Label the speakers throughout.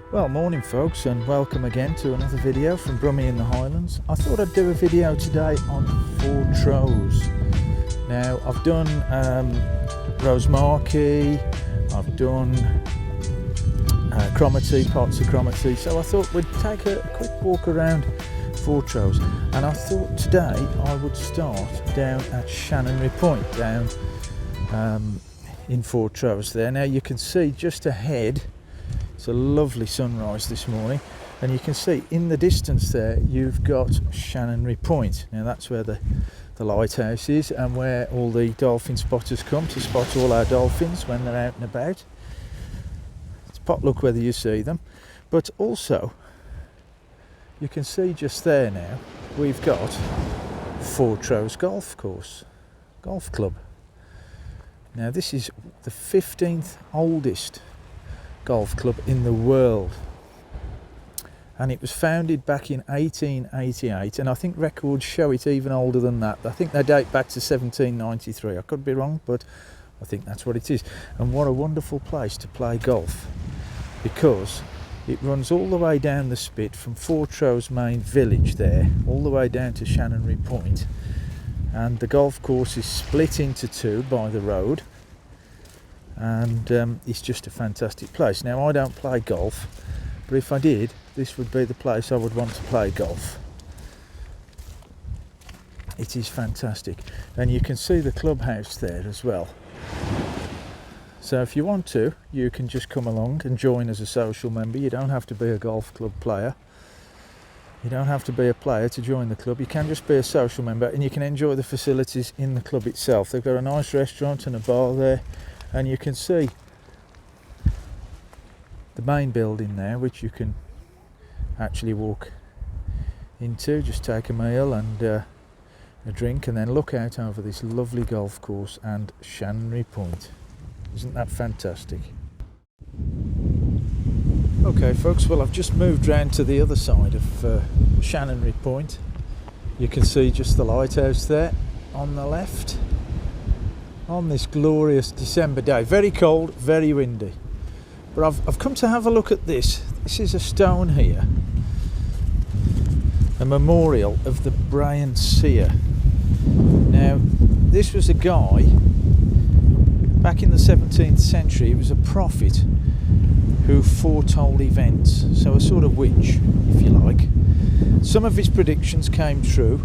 Speaker 1: Well, morning folks, and welcome again to another video from Brummie in the Highlands. I thought I'd do a video today on Fortrose. Now, I've done Rosemarkie, I've done Cromarty, parts of Cromarty, so I thought we'd take a quick walk around Fortrose. And I thought today I would start down at Chanonry Point, down in Fortrose there. Now you can see just ahead, it's a lovely sunrise this morning, and you can see in the distance there you've got Chanonry Point. Now that's where the lighthouse is and where all the dolphin spotters come to spot all our dolphins when they're out and about. It's potluck whether you see them, but also you can see just there now we've got Fortrose Golf Club. Now this is the 15th oldest golf club in the world, and it was founded back in 1888, and I think records show it even older than that. I think they date back to 1793. I could be wrong, but I think that's what it is. And what a wonderful place to play golf, because it runs all the way down the spit from Fortrose main village there all the way down to Chanonry Point, and the golf course is split into two by the road, and it's just a fantastic place. Now I don't play golf, but if I did, this would be the place I would want to play golf. It is fantastic, and you can see the clubhouse there as well. So if you want to, you can just come along and join as a social member. You don't have to be a golf club player. You don't have to be a player to join the club. You can just be a social member, and you can enjoy the facilities in the club itself. They've got a nice restaurant and a bar there, and you can see the main building there, which you can actually walk into, just take a meal and a drink, and then look out over this lovely golf course and Chanonry Point. Isn't that fantastic? Okay folks, well I've just moved round to the other side of Chanonry Point. You can see just the lighthouse there on the left on this glorious December day. Very cold, very windy, but I've come to have a look at this. This is a stone here, a memorial of the Brian Seer. Now this was a guy back in the 17th century. He was a prophet who foretold events, so a sort of witch, if you like. Some of his predictions came true,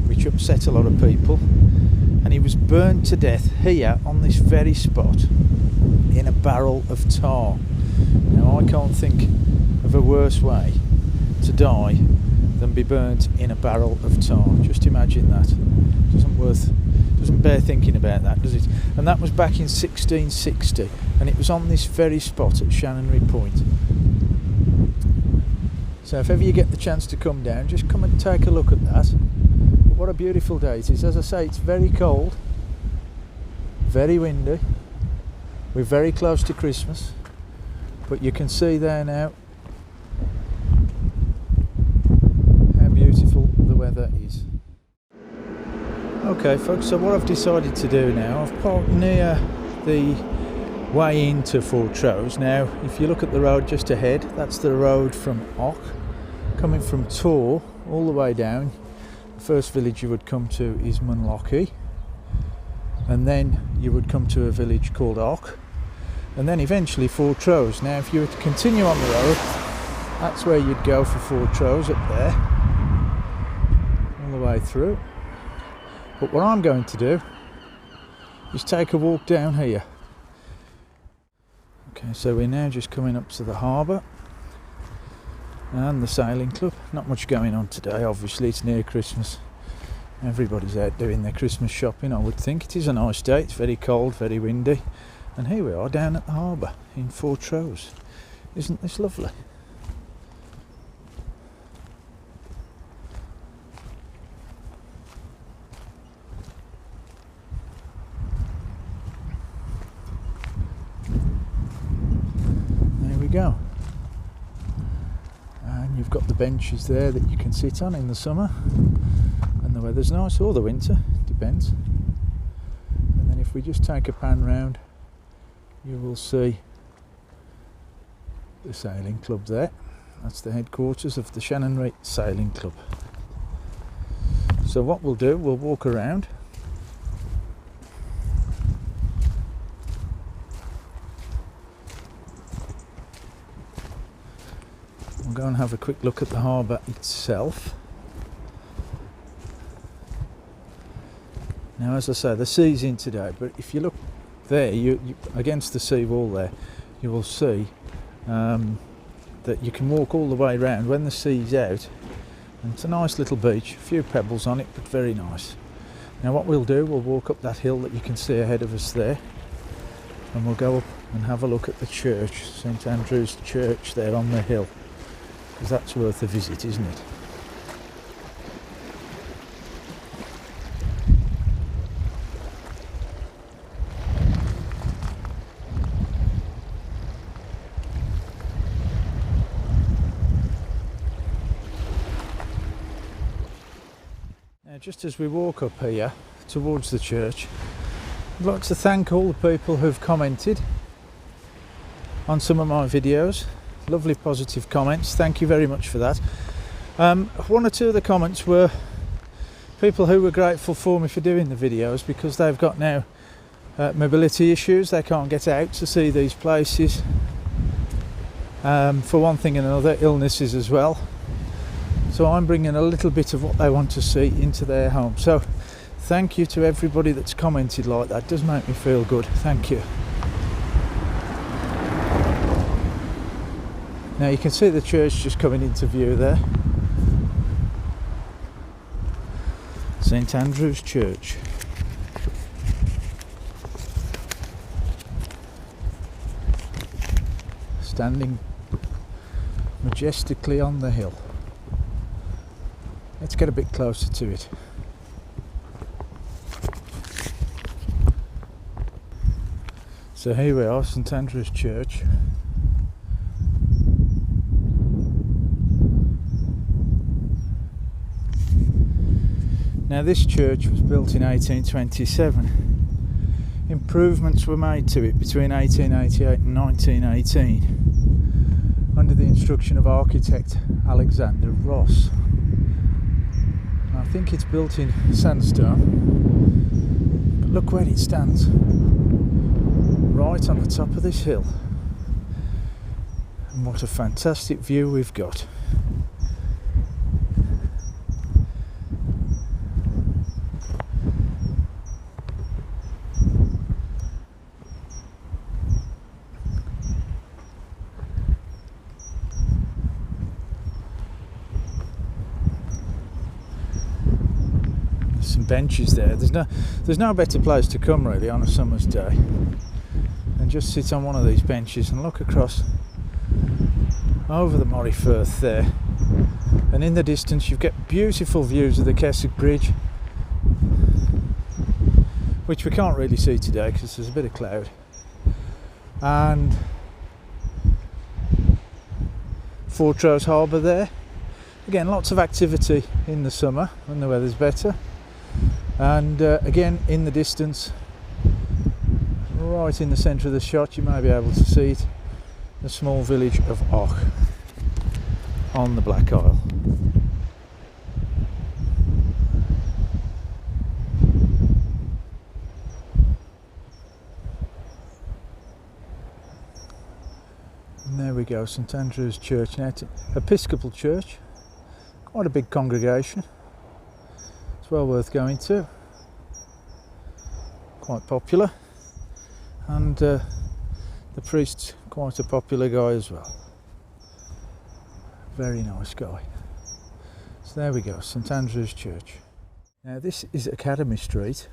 Speaker 1: which upset a lot of people, and he was burned to death here on this very spot in a barrel of tar. Now I can't think of a worse way to die than be burnt in a barrel of tar. Just imagine that. Doesn't bear thinking about that, does it? And that was back in 1660, and it was on this very spot at Chanonry Point. So if ever you get the chance to come down, just come and take a look at that. But what a beautiful day it is. As I say, it's very cold, very windy. We're very close to Christmas, but you can see there now how beautiful the weather is. Okay folks, so what I've decided to do now, I've parked near the way into Fortrose. Now if you look at the road just ahead, that's the road from Och, coming from Tor all the way down. The first village you would come to is Munlochy, and then you would come to a village called Och, and then eventually Fortrose. Now if you were to continue on the road, that's where you'd go for Fortrose, up there all the way through. But what I'm going to do is take a walk down here. Okay, so we're now just coming up to the harbour and the sailing club. Not much going on today, obviously, it's near Christmas. Everybody's out doing their Christmas shopping, I would think. It is a nice day, it's very cold, very windy. And here we are down at the harbour in Fortrose. Isn't this lovely? Go, and you've got the benches there that you can sit on in the summer, and the weather's nice, or the winter, depends. And then if we just take a pan round, you will see the sailing club there. That's the headquarters of the Chanonry Sailing Club. So what we'll do, we'll walk around. We'll go and have a quick look at the harbour itself. Now, as I say, the sea's in today, but if you look there, you against the sea wall there, you will see that you can walk all the way around when the sea's out. And it's a nice little beach, a few pebbles on it, but very nice. Now what we'll do, we'll walk up that hill that you can see ahead of us there, and we'll go up and have a look at the church, St Andrew's Church there on the hill, because that's worth a visit, isn't it? Just as we walk up here towards the church, I'd like to thank all the people who've commented on some of my videos. Lovely positive comments, thank you very much for that. One or two of the comments were people who were grateful for me for doing the videos because they've got now mobility issues, they can't get out to see these places. For one thing and another, illnesses as well. So I'm bringing a little bit of what they want to see into their home. So thank you to everybody that's commented like that. It does make me feel good. Thank you. Now you can see the church just coming into view there. St Andrew's Church. Standing majestically on the hill. Let's get a bit closer to it. So here we are, St Andrew's Church. Now this church was built in 1827. Improvements were made to it between 1888 and 1918 under the instruction of architect Alexander Ross. I think it's built in sandstone, but look where it stands, right on the top of this hill, and what a fantastic view we've got. Benches there. There's no better place to come really on a summer's day and just sit on one of these benches and look across over the Moray Firth there, and in the distance you've got beautiful views of the Keswick Bridge, which we can't really see today because there's a bit of cloud, and Fortrose harbour there. Again, lots of activity in the summer when the weather's better. And again, in the distance, right in the centre of the shot, you may be able to see it, the small village of Och on the Black Isle. And there we go, St Andrew's Church. Now it's an Episcopal church, quite a big congregation. It's well worth going to, quite popular, and the priest's quite a popular guy as well, very nice guy. So there we go, St Andrew's Church. Now this is Academy Street,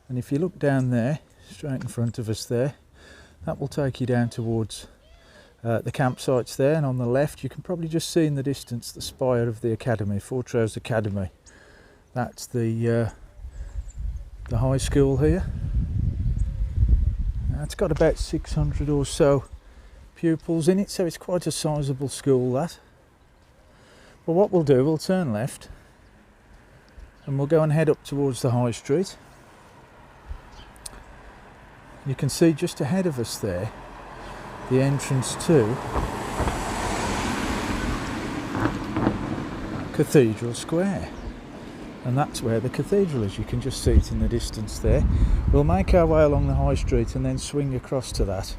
Speaker 1: and if you look down there, straight in front of us there, that will take you down towards the campsites there, and on the left you can probably just see in the distance the spire of the Academy, Fortrose Academy. That's the high school here. Now it's got about 600 or so pupils in it, so it's quite a sizable school, that. But what we'll do, we'll turn left and we'll go and head up towards the high street. You can see just ahead of us there the entrance to Cathedral Square, and that's where the cathedral is. You can just see it in the distance there. We'll make our way along the high street and then swing across to that,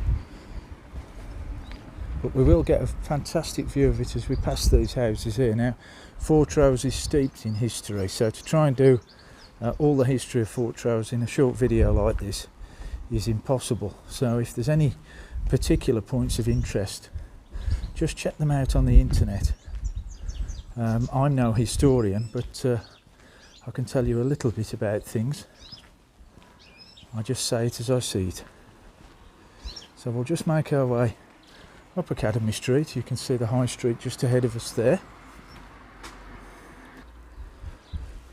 Speaker 1: but we will get a fantastic view of it as we pass these houses here. Now, Fortrose is steeped in history, so to try and do all the history of Fortrose in a short video like this is impossible. So if there's any particular points of interest, just check them out on the internet. I'm no historian, but I can tell you a little bit about things. I just say it as I see it. So we'll just make our way up Academy Street. You can see the high street just ahead of us there.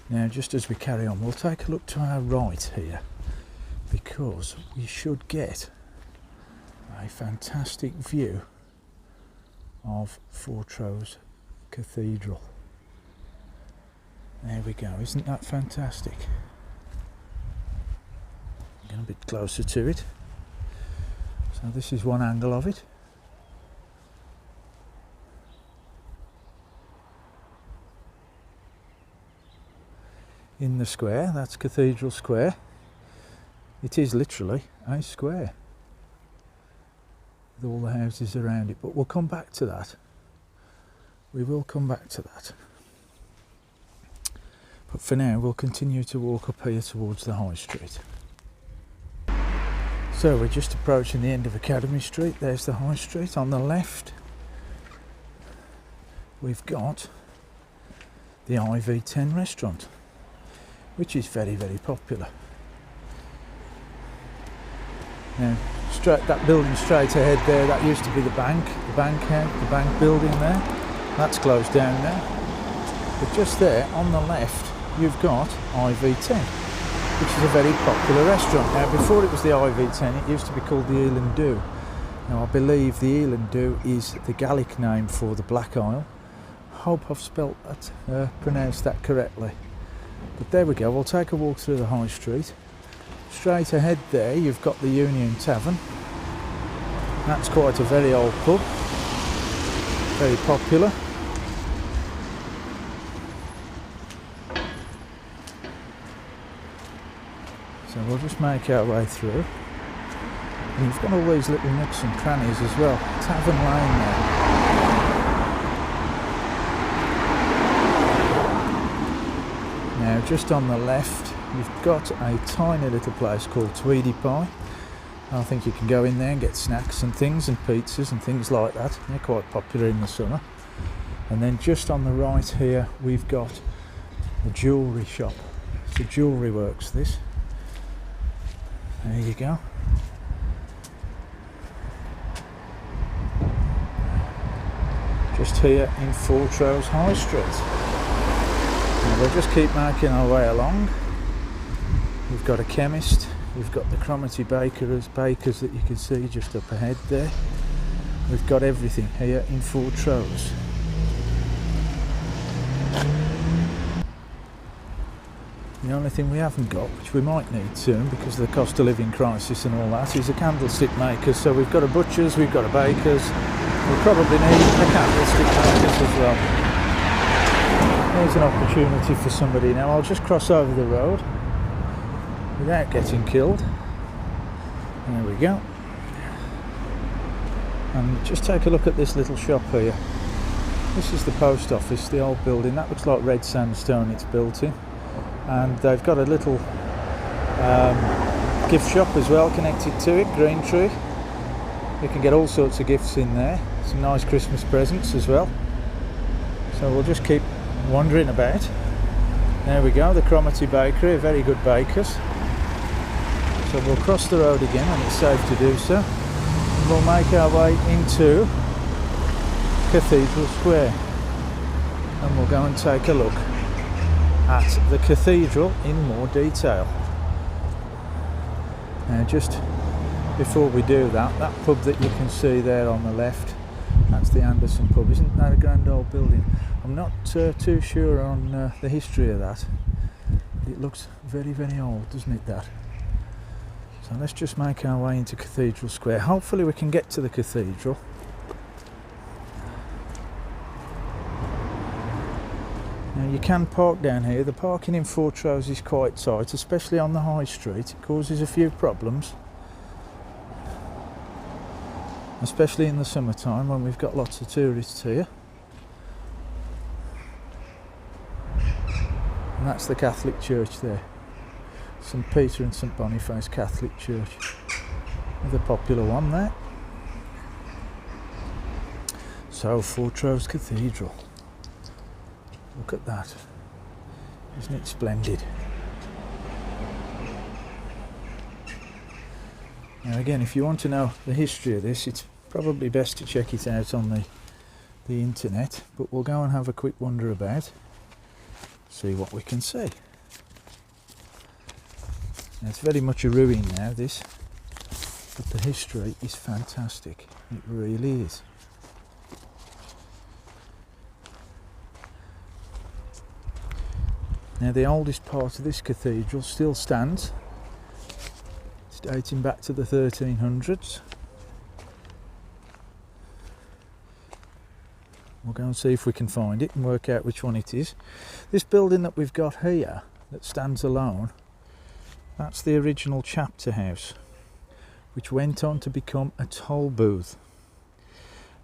Speaker 1: Now, just as we carry on, we'll take a look to our right here, because we should get a fantastic view of Fortrose Cathedral. There we go, isn't that fantastic? Get a bit closer to it. So this is one angle of it. In the square, that's Cathedral Square. It is literally a square with all the houses around it, but we'll come back to that. We will come back to that. But for now, we'll continue to walk up here towards the high street. So we're just approaching the end of Academy Street. There's the high street. On the left, we've got the IV10 restaurant, which is very, very popular. Now, that building straight ahead there, that used to be the bank building there. That's closed down now. But just there, on the left, you've got IV10, which is a very popular restaurant. Now, before it was the IV10, it used to be called the Eel and Dew. Now, I believe the Eel and Dew is the Gaelic name for the Black Isle. I hope I've pronounced that correctly. But there we go, we'll take a walk through the high street. Straight ahead there, you've got the Union Tavern. That's quite a very old pub, very popular. So we'll just make our way through. And you've got all these little nooks and crannies as well. Tavern Lane there. Now, just on the left, you've got a tiny little place called Tweedy Pie. I think you can go in there and get snacks and things and pizzas and things like that. They're quite popular in the summer. And then just on the right here, we've got the jewellery shop. It's a Jewellery Works, this. There you go. Just here in Fortrose High Street. We'll just keep making our way along. We've got a chemist, we've got the Cromarty bakers that you can see just up ahead there. We've got everything here in Fortrose. The only thing we haven't got, which we might need soon because of the cost of living crisis and all that, is a candlestick maker. So we've got a butcher's, we've got a baker's, we'll probably need a candlestick makers as well. There's an opportunity for somebody now. I'll just cross over the road without getting killed. There we go. And just take a look at this little shop here. This is the post office, the old building. That looks like red sandstone it's built in. And they've got a little gift shop as well connected to it, Green Tree. You can get all sorts of gifts in there. Some nice Christmas presents as well. So we'll just keep wandering about. There we go, the Cromarty Bakery, very good bakers. So we'll cross the road again when it's safe to do so. And we'll make our way into Cathedral Square. And we'll go and take a look at the cathedral in more detail. Now, just before we do that, that pub that you can see there on the left, that's the Anderson pub. Isn't that a grand old building? I'm not too sure on the history of that. It looks very, very old, doesn't it, that? So let's just make our way into Cathedral Square. Hopefully we can get to the cathedral Now you can park down here. The parking in Fortrose is quite tight, especially on the high street. It causes a few problems, especially in the summertime when we've got lots of tourists here. And that's the Catholic Church there, St Peter and St Boniface Catholic Church, the popular one there. So Fortrose Cathedral, look at that, isn't it splendid? Now again, if you want to know the history of this, it's probably best to check it out on the internet, but we'll go and have a quick wander about, see what we can see. Now, it's very much a ruin now, this, but the history is fantastic, it really is. Now the oldest part of this cathedral still stands. It's dating back to the 1300s. We'll go and see if we can find it and work out which one it is. This building that we've got here, that stands alone, that's the original chapter house, which went on to become a toll booth.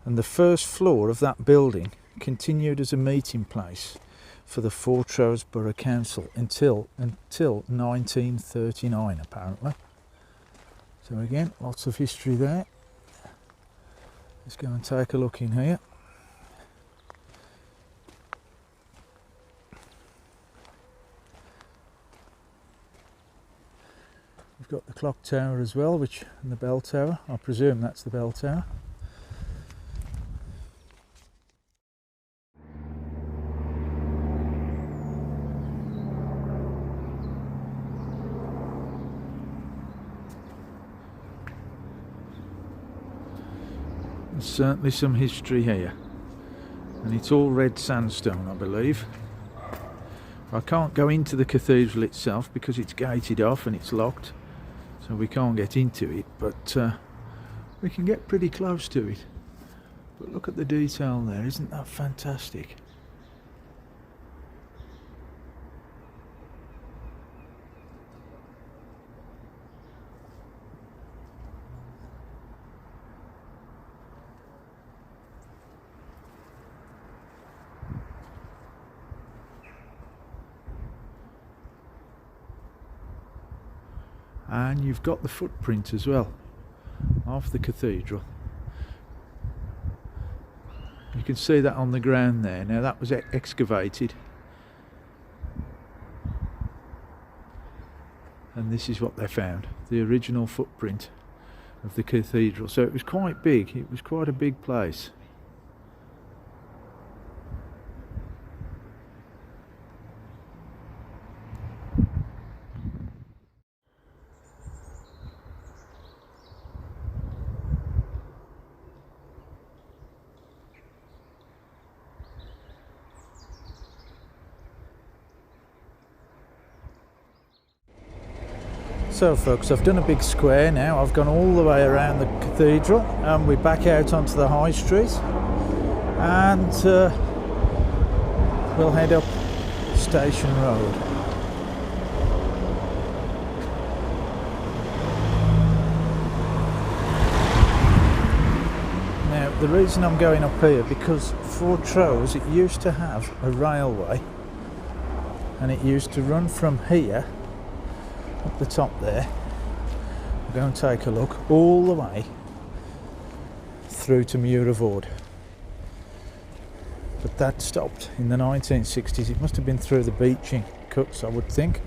Speaker 1: And the first floor of that building continued as a meeting place for the Fortrose Borough Council until 1939 apparently. So again, lots of history there. Let's go and take a look in here. We've got the clock tower as well, and the bell tower. I presume that's the bell tower. There's certainly some history here, and it's all red sandstone, I believe. I can't go into the cathedral itself because it's gated off and it's locked, so we can't get into it, but we can get pretty close to it. But look at the detail there, isn't that fantastic? And you've got the footprint as well of the cathedral. You can see that on the ground there. Now that was excavated, and this is what they found, the original footprint of the cathedral. So it was quite big, it was quite a big place. So folks, I've done a big square now. I've gone all the way around the cathedral and we're back out onto the high street, and we'll head up Station Road. Now the reason I'm going up here, because Fortrose, it used to have a railway, and it used to run from here up the top there. We'll go and take a look all the way through to Muiravoord, but that stopped in the 1960s. It must have been through the beaching cuts, I would think.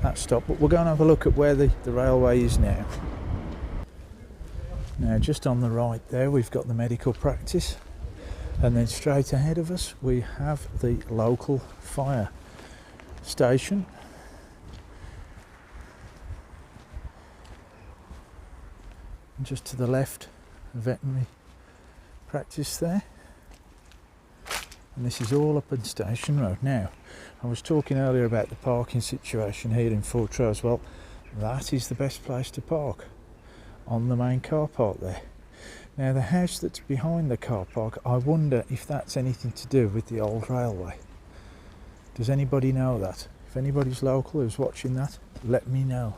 Speaker 1: That stopped, but we'll go and have a look at where the railway is now. Now just on the right there we've got the medical practice, and then straight ahead of us we have the local fire station. And just to the left, a veterinary practice there. And this is all up in Station Road. Now, I was talking earlier about the parking situation here in Fortrose. Well, that is the best place to park, on the main car park there. Now, the house that's behind the car park, I wonder if that's anything to do with the old railway. Does anybody know that? If anybody's local who's watching that, let me know.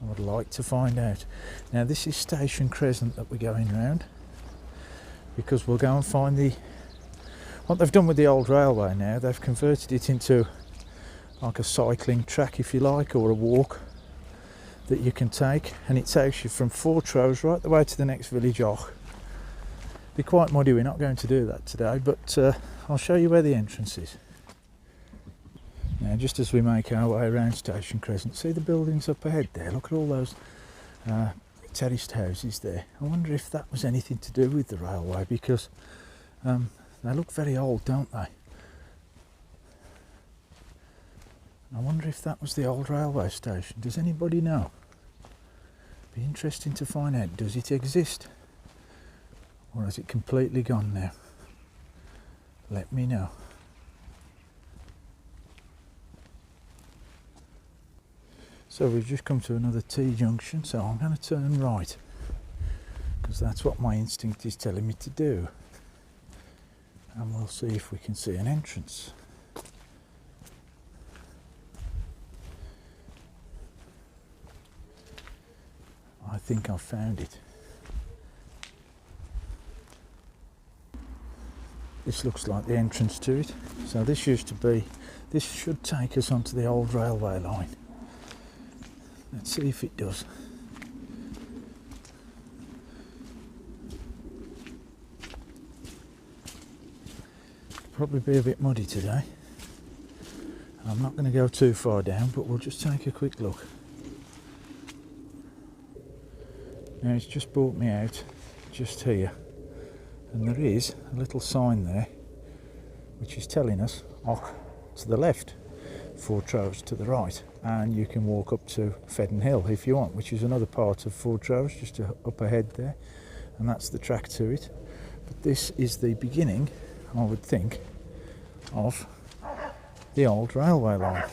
Speaker 1: I would like to find out. Now this is Station Crescent that we're going round, because we'll go and find what they've done with the old railway now. They've converted it into like a cycling track, if you like, or a walk that you can take, and it takes you from Fortrose right the way to the next village off. Be quite muddy, we're not going to do that today, but I'll show you where the entrance is. Now just as we make our way around Station Crescent, see the buildings up ahead there? Look at all those terraced houses there. I wonder if that was anything to do with the railway, because they look very old, don't they? I wonder if that was the old railway station. Does anybody know? Be interesting to find out. Does it exist? Or has it completely gone now? Let me know. So we've just come to another T-junction, so I'm going to turn right, because that's what my instinct is telling me to do. And we'll see if we can see an entrance. I think I've found it. This looks like the entrance to it. So this should take us onto the old railway line. Let's see if it does. Probably be a bit muddy today. I'm not going to go too far down, but we'll just take a quick look. Now it's just brought me out just here, and there is a little sign there which is telling us off to the left, Fortrose to the right, and you can walk up to Fedden Hill if you want, which is another part of Fortrose just up ahead there, and that's the track to it. But this is the beginning, I would think, of the old railway line,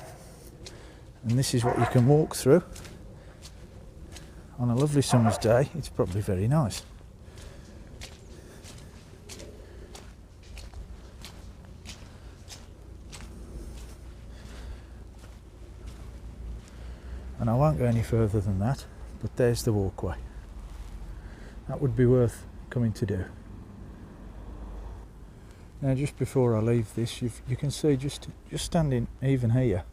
Speaker 1: and this is what you can walk through on a lovely summer's day. It's probably very nice. And I won't go any further than that, but there's the walkway. That would be worth coming to do. Now just before I leave this, you can see just standing even here,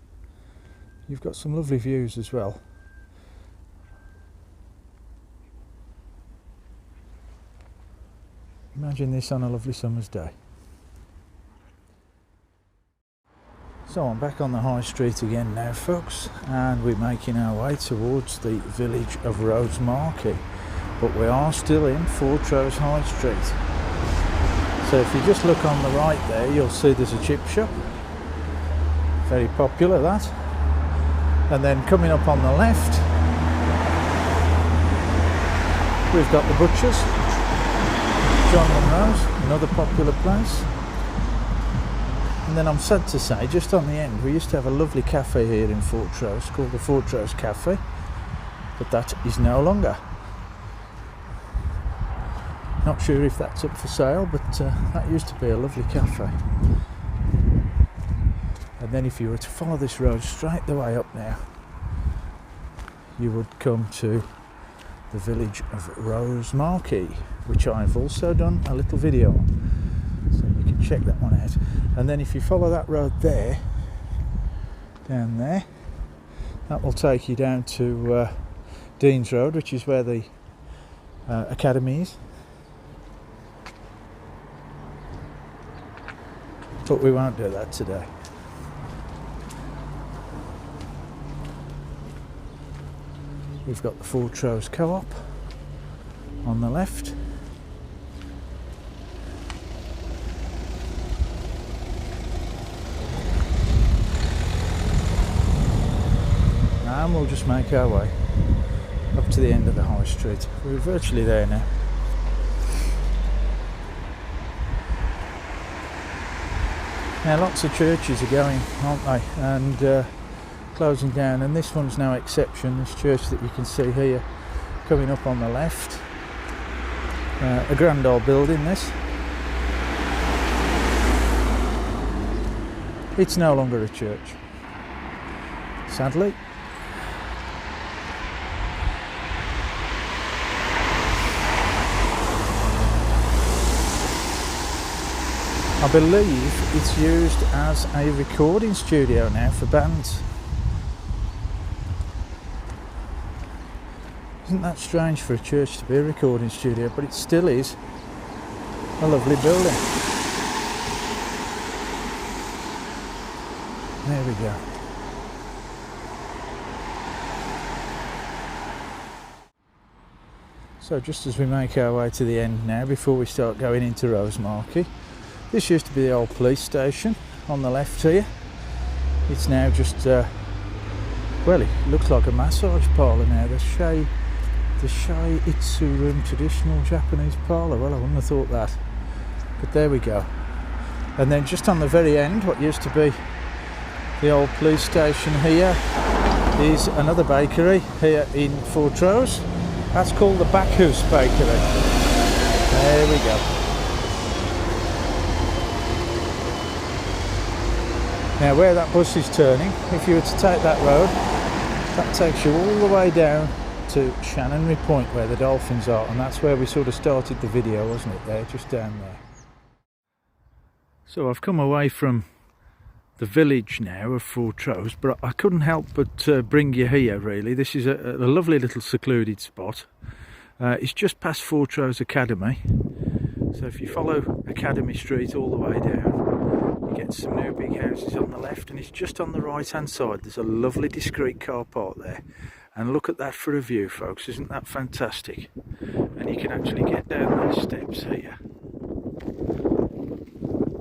Speaker 1: you've got some lovely views as well. Imagine this on a lovely summer's day. So I'm back on the high street again now, folks, and we're making our way towards the village of Rosemarkie, but we are still in Fortrose High Street. So if you just look on the right there, you'll see there's a chip shop, very popular that, and then coming up on the left we've got the butchers, John Munro's, another popular place. And then I'm sad to say, just on the end, we used to have a lovely cafe here in Fortrose called the Fortrose Cafe, but that is no longer. Not sure if that's up for sale, but that used to be a lovely cafe. And then if you were to follow this road straight the way up now, you would come to the village of Rosemarkie, which I've also done a little video on, so you can check that one out. And then if you follow that road there, down there, that will take you down to Dean's Road, which is where the academy is. But we won't do that today. We've got the Fortrose Co-op on the left. And we'll just make our way up to the end of the high street. We're virtually there now. Now lots of churches are going, aren't they, and closing down, and this one's no exception. This church that you can see here coming up on the left, a grand old building this. it's no longer a church, sadly. I believe it's used as a recording studio now for bands. Isn't that strange for a church to be a recording studio, but it still is a lovely building. There we go. So just as we make our way to the end now, before we start going into Rosemarkie, this used to be the old police station on the left here. It's now just, well, it looks like a massage parlour now. The Shai Itsu Room Traditional Japanese Parlour. Well, I wouldn't have thought that. But there we go. And then just on the very end, what used to be the old police station here is another bakery here in Fortrose. That's called the Bacchus Bakery. There we go. Now where that bus is turning, if you were to take that road, that takes you all the way down to Chanonry Point where the dolphins are, and that's where we sort of started the video, wasn't it, there, just down there. So I've come away from the village now of Fortrose, but I couldn't help but bring you here really. This is a lovely little secluded spot. It's just past Fortrose Academy, so if you follow Academy Street all the way down, you get some new big houses on the left, and it's just on the right hand side. There's a lovely discreet car park there, and look at that for a view, folks. Isn't that fantastic? And you can actually get down those steps here,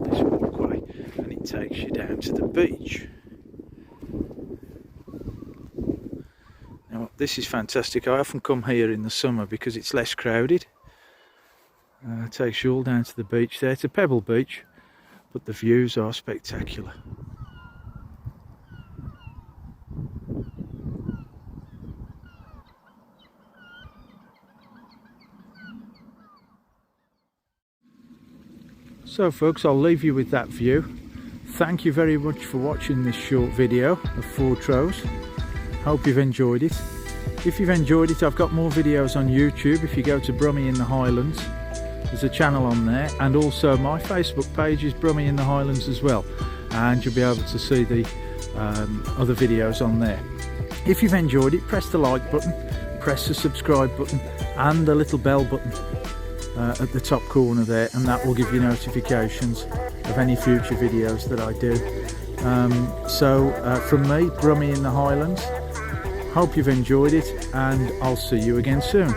Speaker 1: this walkway, and it takes you down to the beach. Now this is fantastic. I often come here in the summer because it's less crowded. It takes you all down to the beach there. It's a pebble beach, but the views are spectacular. So folks, I'll leave you with that view. Thank you very much for watching this short video of Fortrose. Hope you've enjoyed it. If you've enjoyed it, I've got more videos on YouTube. If you go to Brummie in the Highlands, there's a channel on there, and also my Facebook page is Brummie in the Highlands as well, and you'll be able to see the other videos on there. If you've enjoyed it, press the like button, press the subscribe button and the little bell button at the top corner there, and that will give you notifications of any future videos that I do. From me, Brummie in the Highlands, hope you've enjoyed it, and I'll see you again soon.